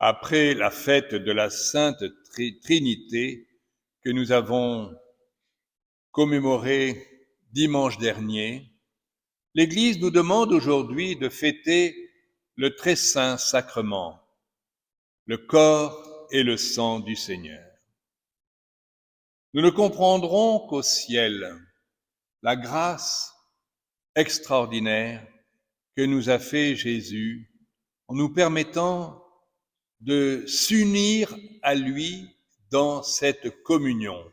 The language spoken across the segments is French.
Après la fête de la Sainte Trinité que nous avons commémorée dimanche dernier, l'Église nous demande aujourd'hui de fêter le très saint sacrement, le corps et le sang du Seigneur. Nous ne comprendrons qu'au ciel la grâce extraordinaire que nous a fait Jésus en nous permettant de s'unir à lui dans cette communion.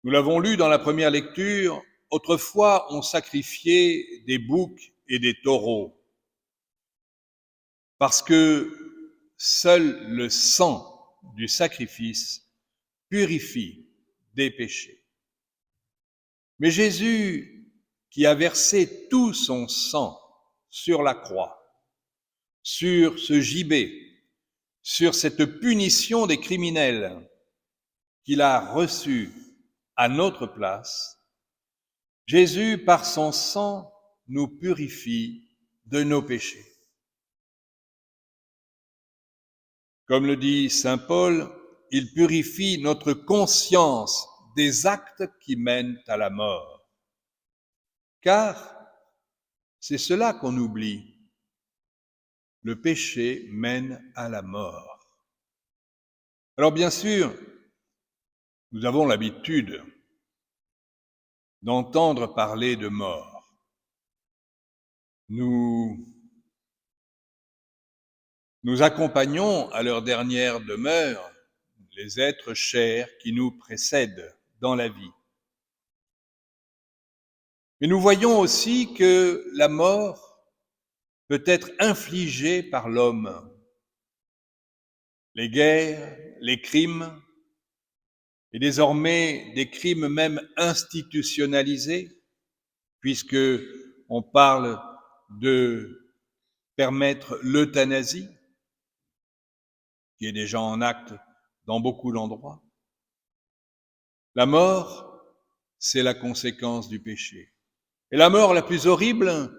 Nous l'avons lu dans la première lecture, autrefois on sacrifiait des boucs et des taureaux parce que seul le sang du sacrifice purifie des péchés. Mais Jésus, qui a versé tout son sang sur la croix, sur ce gibet, sur cette punition des criminels qu'il a reçue à notre place, Jésus, par son sang, nous purifie de nos péchés. Comme le dit saint Paul, il purifie notre conscience des actes qui mènent à la mort. Car c'est cela qu'on oublie. Le péché mène à la mort. Alors bien sûr, nous avons l'habitude d'entendre parler de mort. Nous accompagnons à leur dernière demeure les êtres chers qui nous précèdent dans la vie. Mais nous voyons aussi que la mort peut être infligée par l'homme. Les guerres, les crimes, et désormais des crimes même institutionnalisés, puisque on parle de permettre l'euthanasie, qui est déjà en acte dans beaucoup d'endroits. La mort, c'est la conséquence du péché. Et la mort la plus horrible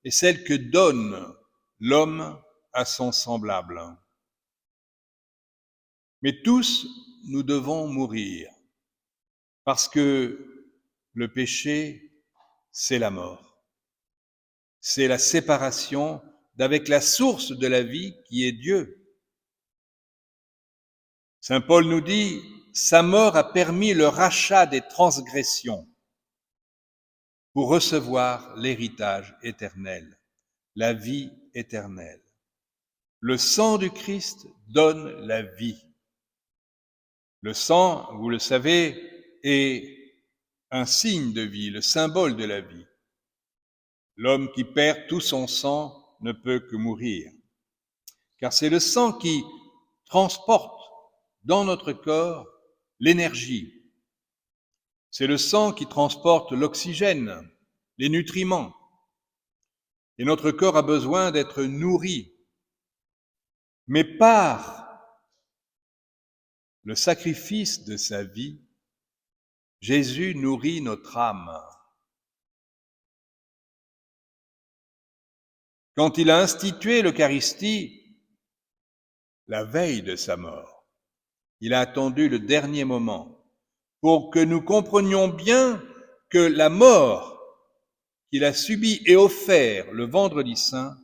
est celle que donne l'homme à son semblable. Mais tous, nous devons mourir, parce que le péché, c'est la mort. C'est la séparation d'avec la source de la vie qui est Dieu. Saint Paul nous dit, sa mort a permis le rachat des transgressions pour recevoir l'héritage éternel, la vie éternelle. Le sang du Christ donne la vie. Le sang, vous le savez, est un signe de vie, le symbole de la vie. L'homme qui perd tout son sang ne peut que mourir, car c'est le sang qui transporte dans notre corps l'énergie. C'est le sang qui transporte l'oxygène, les nutriments. Et notre corps a besoin d'être nourri. Mais par le sacrifice de sa vie, Jésus nourrit notre âme. Quand il a institué l'Eucharistie, la veille de sa mort, il a attendu le dernier moment pour que nous comprenions bien que la mort qu'il a subie et offert le vendredi saint,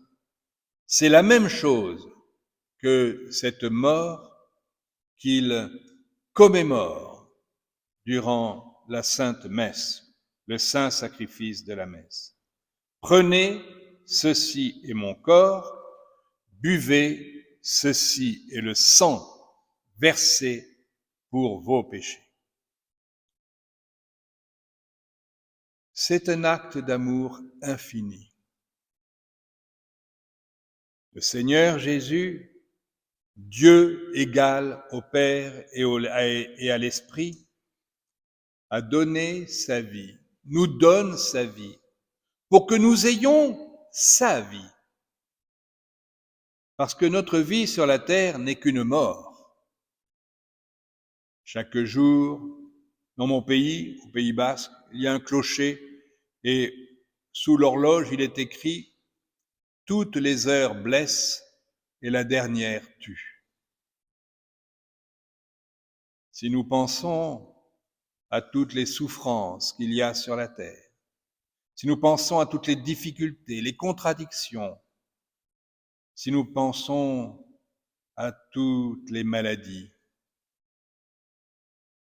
c'est la même chose que cette mort qu'il commémore durant la Sainte Messe, le saint sacrifice de la Messe. Prenez, ceci est mon corps, buvez, ceci est le sang versé pour vos péchés. C'est un acte d'amour infini. Le Seigneur Jésus, Dieu égal au Père et à l'Esprit, a donné sa vie, nous donne sa vie, pour que nous ayons sa vie. Parce que notre vie sur la terre n'est qu'une mort. Chaque jour, dans mon pays, au Pays Basque, il y a un clocher et sous l'horloge, il est écrit « Toutes les heures blessent, et la dernière tue. Si nous pensons à toutes les souffrances qu'il y a sur la terre, si nous pensons à toutes les difficultés, les contradictions, si nous pensons à toutes les maladies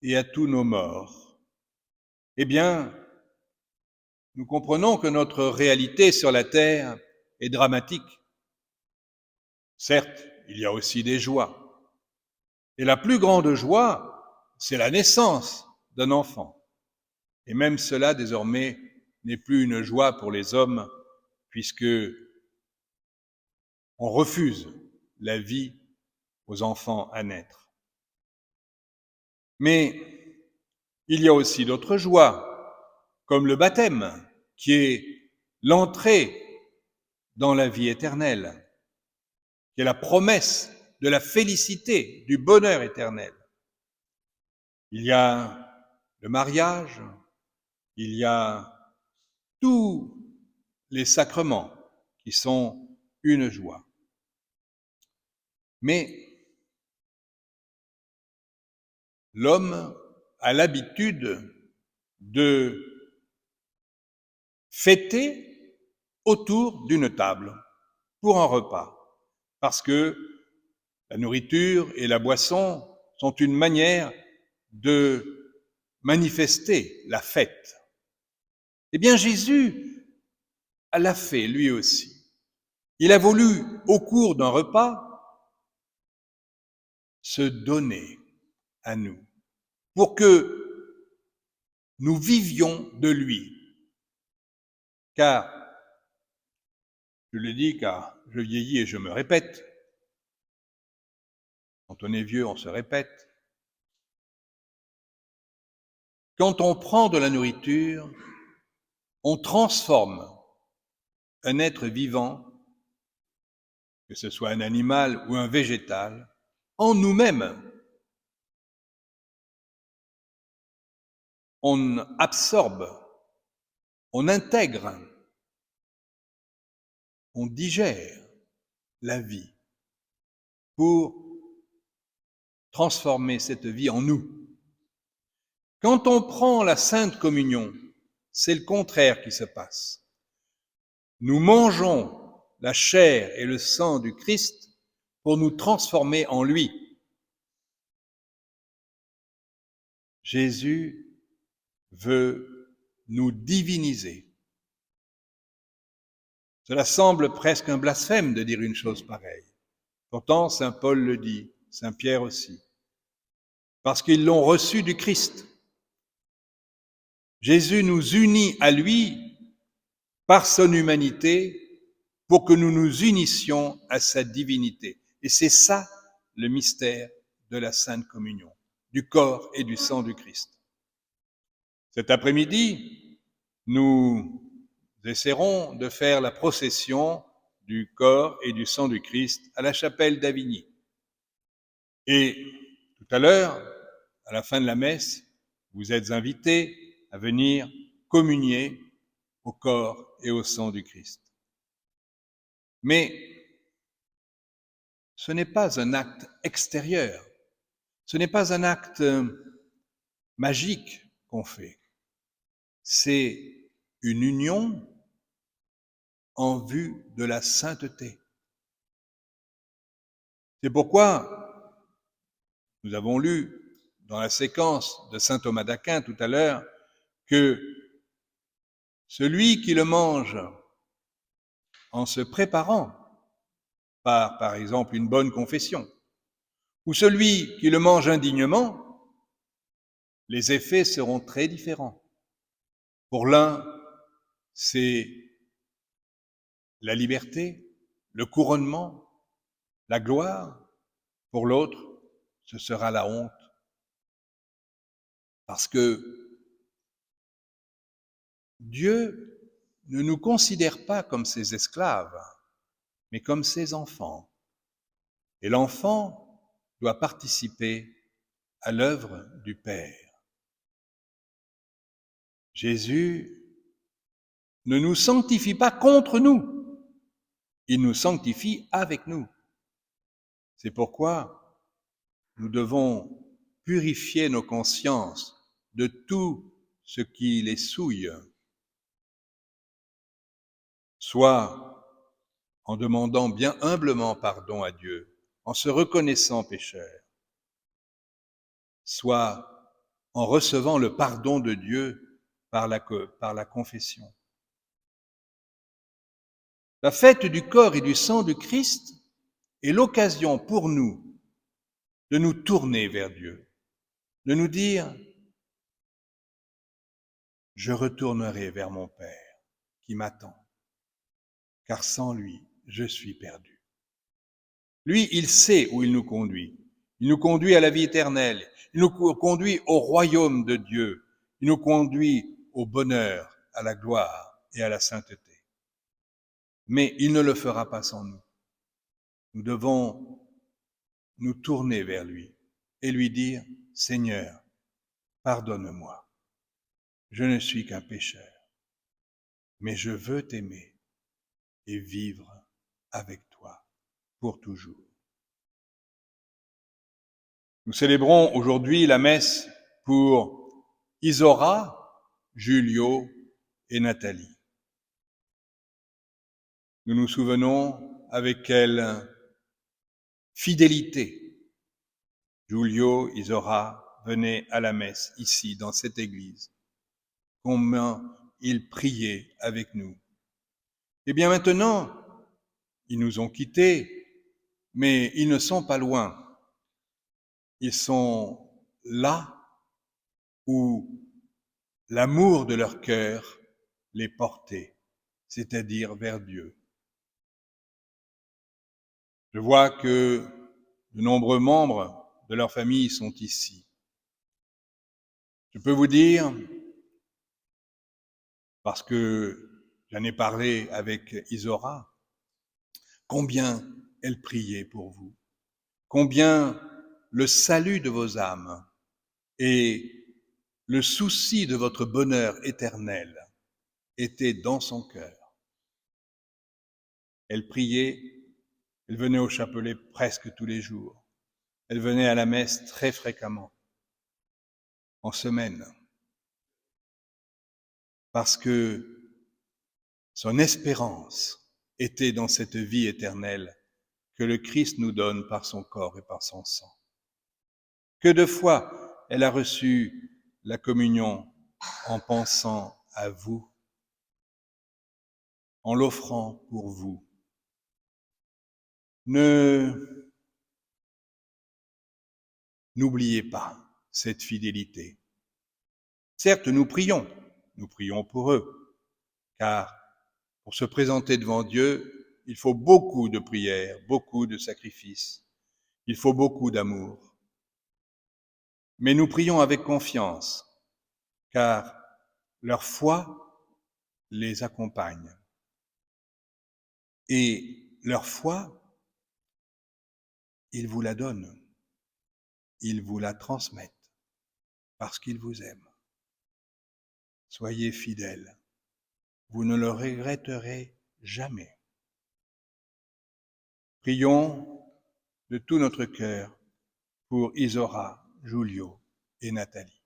et à tous nos morts, eh bien, nous comprenons que notre réalité sur la terre est dramatique. Certes, il y a aussi des joies. Et la plus grande joie, c'est la naissance d'un enfant. Et même cela, désormais, n'est plus une joie pour les hommes, puisque on refuse la vie aux enfants à naître. Mais il y a aussi d'autres joies, comme le baptême, qui est l'entrée dans la vie éternelle, qui est la promesse de la félicité, du bonheur éternel. Il y a le mariage, il y a tous les sacrements qui sont une joie. Mais l'homme a l'habitude de fêter autour d'une table pour un repas, parce que la nourriture et la boisson sont une manière de manifester la fête. Eh bien, Jésus l'a fait lui aussi. Il a voulu, au cours d'un repas, se donner à nous pour que nous vivions de lui. Car, je le dis car je vieillis et je me répète, quand on est vieux, on se répète. Quand on prend de la nourriture, on transforme un être vivant, que ce soit un animal ou un végétal, en nous-mêmes. On absorbe, on intègre, on digère la vie pour transformer cette vie en nous. Quand on prend la Sainte Communion, c'est le contraire qui se passe. Nous mangeons la chair et le sang du Christ pour nous transformer en lui. Jésus veut nous diviniser. Cela semble presque un blasphème de dire une chose pareille. Pourtant, saint Paul le dit, saint Pierre aussi, parce qu'ils l'ont reçu du Christ. Jésus nous unit à lui par son humanité pour que nous nous unissions à sa divinité. Et c'est ça le mystère de la Sainte Communion, du corps et du sang du Christ. Cet après-midi, nous essaierons de faire la procession du corps et du sang du Christ à la chapelle d'Avigny. Et tout à l'heure, à la fin de la messe, vous êtes invités à venir communier au corps et au sang du Christ. Mais ce n'est pas un acte extérieur, ce n'est pas un acte magique qu'on fait, c'est une union en vue de la sainteté. C'est pourquoi nous avons lu dans la séquence de saint Thomas d'Aquin tout à l'heure que celui qui le mange en se préparant par exemple, une bonne confession, ou celui qui le mange indignement, les effets seront très différents. Pour l'un, c'est la liberté, le couronnement, la gloire. Pour l'autre, ce sera la honte. Parce que Dieu ne nous considère pas comme ses esclaves, mais comme ses enfants. Et l'enfant doit participer à l'œuvre du Père. Jésus ne nous sanctifie pas contre nous, il nous sanctifie avec nous. C'est pourquoi nous devons purifier nos consciences de tout ce qui les souille, soit en demandant bien humblement pardon à Dieu, en se reconnaissant pécheur, soit en recevant le pardon de Dieu par la confession. La fête du corps et du sang du Christ est l'occasion pour nous de nous tourner vers Dieu, de nous dire « Je retournerai vers mon Père qui m'attend, car sans lui, je suis perdu. » Lui, il sait où il nous conduit. Il nous conduit à la vie éternelle. Il nous conduit au royaume de Dieu. Il nous conduit au bonheur, à la gloire et à la sainteté. Mais il ne le fera pas sans nous. Nous devons nous tourner vers lui et lui dire « Seigneur, pardonne-moi. Je ne suis qu'un pécheur, mais je veux t'aimer et vivre avec toi pour toujours. » Nous célébrons aujourd'hui la messe pour Isora, Julio et Nathalie. Nous nous souvenons avec quelle fidélité Julio, Isora venaient à la messe ici, dans cette église. Combien ils priaient avec nous. Eh bien maintenant, ils nous ont quittés, mais ils ne sont pas loin. Ils sont là où l'amour de leur cœur les portait, c'est-à-dire vers Dieu. Je vois que de nombreux membres de leur famille sont ici. Je peux vous dire, parce que j'en ai parlé avec Isora, combien elle priait pour vous, combien le salut de vos âmes et le souci de votre bonheur éternel était dans son cœur. Elle priait, elle venait au chapelet presque tous les jours, elle venait à la messe très fréquemment, en semaine, parce que son espérance était dans cette vie éternelle que le Christ nous donne par son corps et par son sang. Que de fois elle a reçu la communion en pensant à vous, en l'offrant pour vous. N'oubliez pas cette fidélité. Certes, nous prions pour eux, car pour se présenter devant Dieu, il faut beaucoup de prières, beaucoup de sacrifices, il faut beaucoup d'amour. Mais nous prions avec confiance, car leur foi les accompagne. Et leur foi, ils vous la donnent, ils vous la transmettent, parce qu'ils vous aiment. Soyez fidèles, vous ne le regretterez jamais. Prions de tout notre cœur pour Isora, Julio et Nathalie.